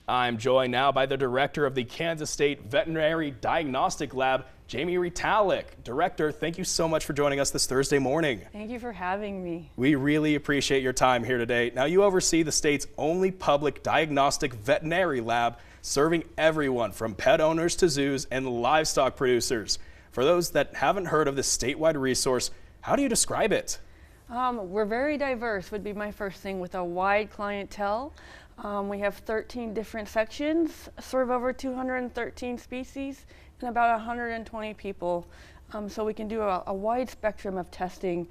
I'm joined now by the director of the Kansas State Veterinary Diagnostic Lab, Jamie Retallick. Director, thank you so much for joining us this Thursday morning. Thank you for having me. We really appreciate your time here today. Now, you oversee the state's only public diagnostic veterinary lab, serving everyone from pet owners to zoos and livestock producers. For those that haven't heard of this statewide resource, how do you describe it? We're very diverse, would be my first thing, with a wide clientele. We have 13 different sections, serve over 213 species, and about 120 people. So we can do a wide spectrum of testing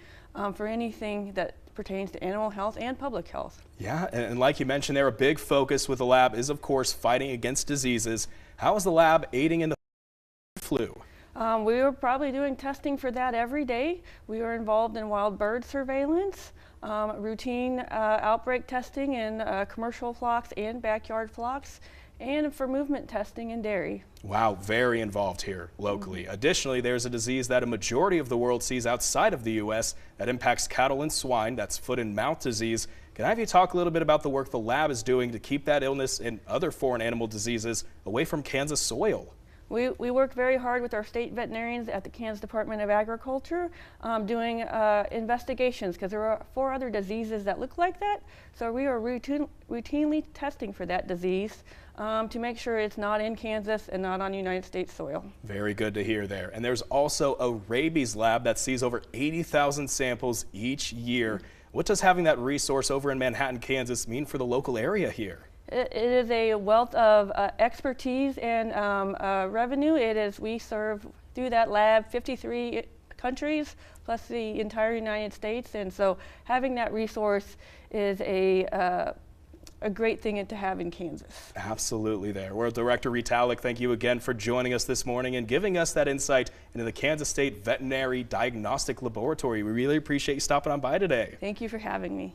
for anything that pertains to animal health and public health. Yeah, and like you mentioned there, a big focus with the lab is, of course, fighting against diseases. How is the lab aiding in the flu? We were probably doing testing for that every day. We were involved in wild bird surveillance, routine outbreak testing in commercial flocks and backyard flocks, and for movement testing in dairy. Wow, very involved here locally. Additionally, there's a disease that a majority of the world sees outside of the U.S. that impacts cattle and swine. That's foot and mouth disease. Can I have you talk a little bit about the work the lab is doing to keep that illness and other foreign animal diseases away from Kansas soil? We work very hard with our state veterinarians at the Kansas Department of Agriculture doing investigations, because there are 4 other diseases that look like that. So we are routinely testing for that disease to make sure it's not in Kansas and not on United States soil. Very good to hear there. And there's also a rabies lab that sees over 80,000 samples each year. What does having that resource over in Manhattan, Kansas mean for the local area here? It is a wealth of expertise and revenue. We serve through that lab 53 countries plus the entire United States, and so having that resource is a great thing to have in Kansas. Absolutely there. Well, Director Retallick, thank you again for joining us this morning and giving us that insight into the Kansas State Veterinary Diagnostic Laboratory. We really appreciate you stopping on by today. Thank you for having me.